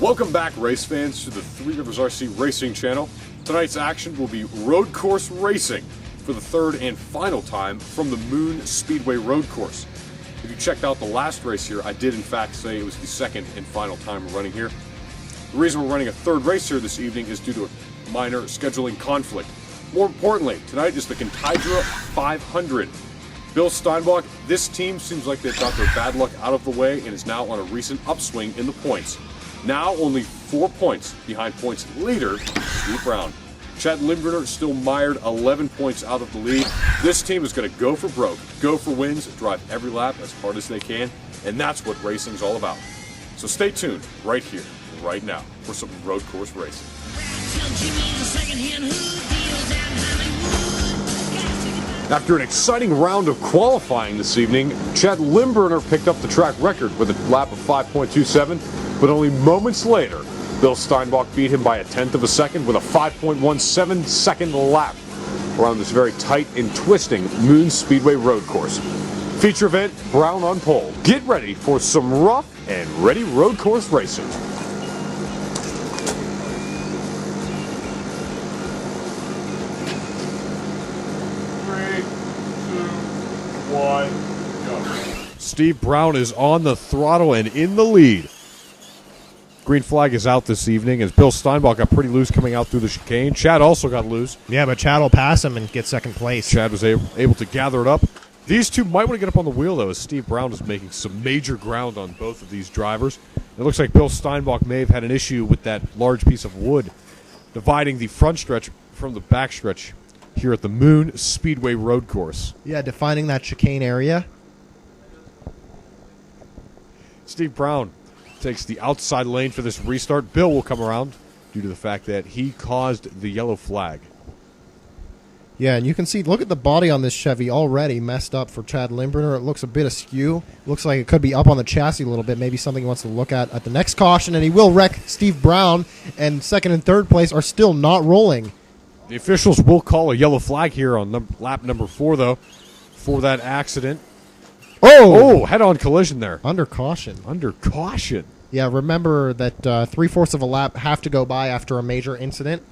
Welcome back, race fans, to the Three Rivers RC Racing channel. Tonight's action will be road course racing for the third and final time from the Moon Speedway Roadcourse. If you checked out the last race here, I did in fact say it was the second and final time we're running here. The reason we're running a third race here this evening is due to a minor scheduling conflict. More importantly, tonight is the Contydra 500. Bill Steinbach, this team seems like they've got their bad luck out of the way and is now on a recent upswing in the points. Now only 4 points behind points leader, Steve Brown. Chad Lindgren still mired 11 points out of the lead. This team is going to go for broke, go for wins, drive every lap as hard as they can, and that's what racing's all about. So stay tuned right here, right now, for some road course racing. After an exciting round of qualifying this evening, Chad Lindgren picked up the track record with a lap of 5.27. But only moments later, Bill Steinbach beat him by a tenth of a second with a 5.17 second lap around this very tight and twisting Moon Speedway Roadcourse. Feature event, Brown on pole. Get ready for some rough and ready road course racing. 3, 2, 1, go. Steve Brown is on the throttle and in the lead. Green flag is out this evening as Bill Steinbach got pretty loose coming out through the chicane. Chad also got loose. Yeah, but Chad will pass him and get second place. Chad was able to gather it up. These two might want to get up on the wheel, though, as Steve Brown is making some major ground on both of these drivers. It looks like Bill Steinbach may have had an issue with that large piece of wood dividing the front stretch from the back stretch here at the Moon Speedway Roadcourse. Yeah, defining that chicane area. Steve Brown takes the outside lane for this restart. Bill will come around due to the fact that he caused the yellow flag. Yeah, and you can see, look at the body on this Chevy already messed up for Chad Lindgren. It looks a bit askew. Looks like it could be up on the chassis a little bit. Maybe something he wants to look at the next caution, and he will wreck Steve Brown, and second and third place are still not rolling. The officials will call a yellow flag here on lap number 4, though, for that accident. Oh, head-on collision there. Under caution. Under caution. Yeah, remember that 3/4 of a lap have to go by after a major incident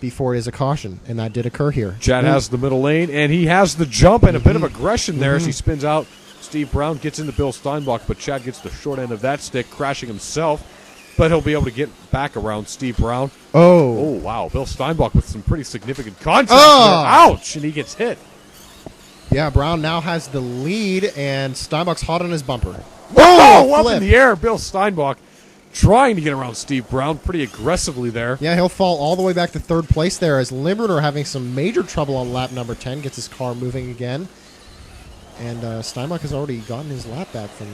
before it is a caution, and that did occur here. Chad has the middle lane, and he has the jump and a bit of aggression there as he spins out. Steve Brown gets into Bill Steinbach, but Chad gets the short end of that stick, crashing himself, but he'll be able to get back around Steve Brown. Oh, wow. Bill Steinbach with some pretty significant contact there. Ouch, and he gets hit. Yeah, Brown now has the lead, and Steinbach's hot on his bumper. Oh, up in the air. Bill Steinbach trying to get around Steve Brown pretty aggressively there. Yeah, he'll fall all the way back to third place there as Lindgren having some major trouble on lap number 10, gets his car moving again. And Steinbach has already gotten his lap back from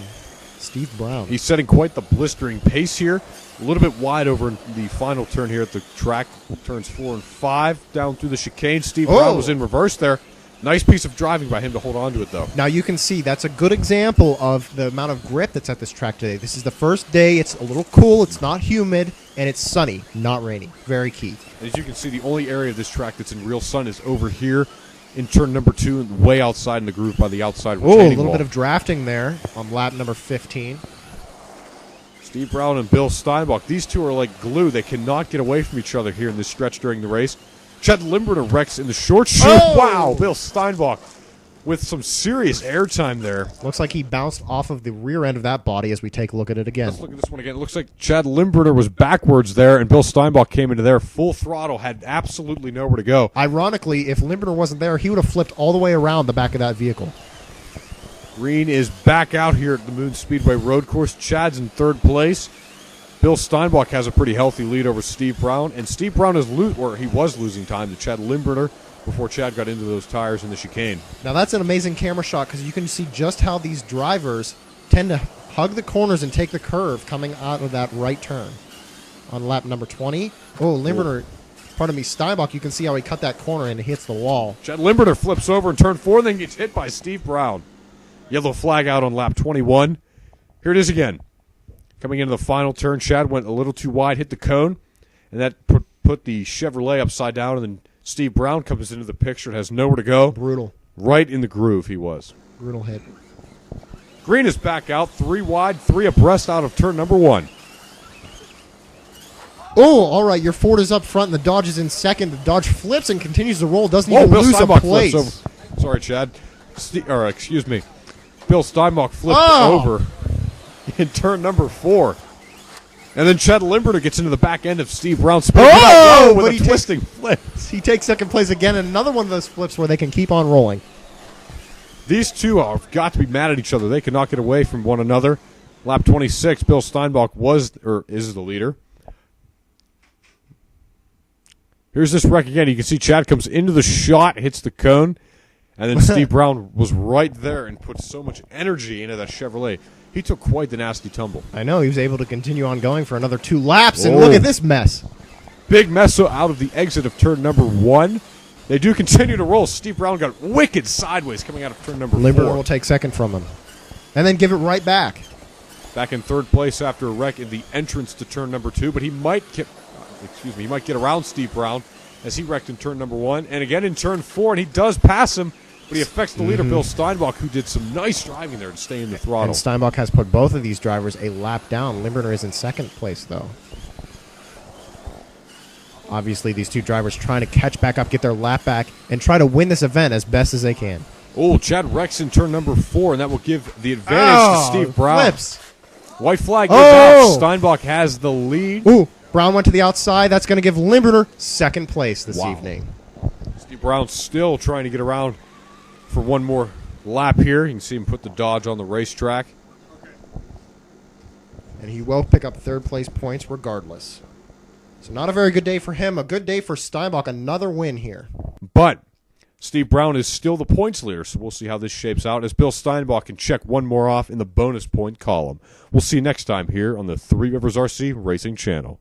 Steve Brown. He's setting quite the blistering pace here. A little bit wide over in the final turn here at the track. Turns 4 and 5 down through the chicane. Steve Brown was in reverse there. Nice piece of driving by him to hold on to it, though. Now you can see that's a good example of the amount of grip that's at this track today. This is the first day. It's a little cool. It's not humid, and it's sunny, not rainy. Very key. As you can see, the only area of this track that's in real sun is over here in turn number 2, and way outside in the groove by the outside retaining wall. A little bit of drafting there on lap number 15. Steve Brown and Bill Steinbach, these two are like glue. They cannot get away from each other here in this stretch during the race. Chad Lindgren wrecks in the short chute. Wow, Bill Steinbach with some serious airtime there. Looks like he bounced off of the rear end of that body as we take a look at it again. Let's look at this one again. It looks like Chad Lindgren was backwards there, and Bill Steinbach came into there full throttle, had absolutely nowhere to go. Ironically, if Lindgren wasn't there, he would have flipped all the way around the back of that vehicle. Green is back out here at the Moon Speedway Roadcourse. Chad's in third place. Bill Steinbach has a pretty healthy lead over Steve Brown, and Steve Brown is he was losing time to Chad Lindgren before Chad got into those tires in the chicane. Now that's an amazing camera shot because you can see just how these drivers tend to hug the corners and take the curve coming out of that right turn. On lap number 20, Steinbach, you can see how he cut that corner and it hits the wall. Chad Lindgren flips over in turn 4 and then gets hit by Steve Brown. Yellow flag out on lap 21. Here it is again. Coming into the final turn, Chad went a little too wide, hit the cone, and that put the Chevrolet upside down, and then Steve Brown comes into the picture and has nowhere to go. Brutal. Right in the groove he was. Brutal hit. Green is back out, 3 wide, 3 abreast out of turn number 1. Oh, all right. Your Ford is up front, and the Dodge is in second. The Dodge flips and continues to roll. Doesn't even Bill lose a Steinbach place. flips over. Sorry, Chad. Excuse me. Bill Steinbach flipped Oh. over in turn number 4. And then Chad Limburger gets into the back end of Steve Brown's spin. Oh, with but a he twisting flip. He takes second place again, and another one of those flips where they can keep on rolling. These two have got to be mad at each other. They cannot get away from one another. Lap 26, Bill Steinbach is the leader. Here's this wreck again. You can see Chad comes into the shot, hits the cone, and then Steve Brown was right there and put so much energy into that Chevrolet. He took quite the nasty tumble. I know. He was able to continue on going for another 2 laps, and look at this mess. Big mess out of the exit of turn number 1. They do continue to roll. Steve Brown got wicked sideways coming out of turn number 4. Limburger will take second from him, and then give it right back. Back in third place after a wreck in the entrance to turn number 2, but he might get around Steve Brown as he wrecked in turn number 1, and again in turn 4, and he does pass him, but he affects the leader, Bill Steinbach, who did some nice driving there to stay in the throttle. And Steinbach has put both of these drivers a lap down. Limburger is in second place, though. Obviously, these two drivers trying to catch back up, get their lap back, and try to win this event as best as they can. Oh, Chad wrecks in turn number 4, and that will give the advantage to Steve Brown. Flips. White flag goes out. Steinbach has the lead. Ooh, Brown went to the outside. That's going to give Limburger second place this evening. Steve Brown still trying to get around for one more lap here. You can see him put the Dodge on the racetrack. And he will pick up third place points regardless. So not a very good day for him. A good day for Steinbach. Another win here. But Steve Brown is still the points leader, so we'll see how this shapes out as Bill Steinbach can check one more off in the bonus point column. We'll see you next time here on the Three Rivers RC Racing Channel.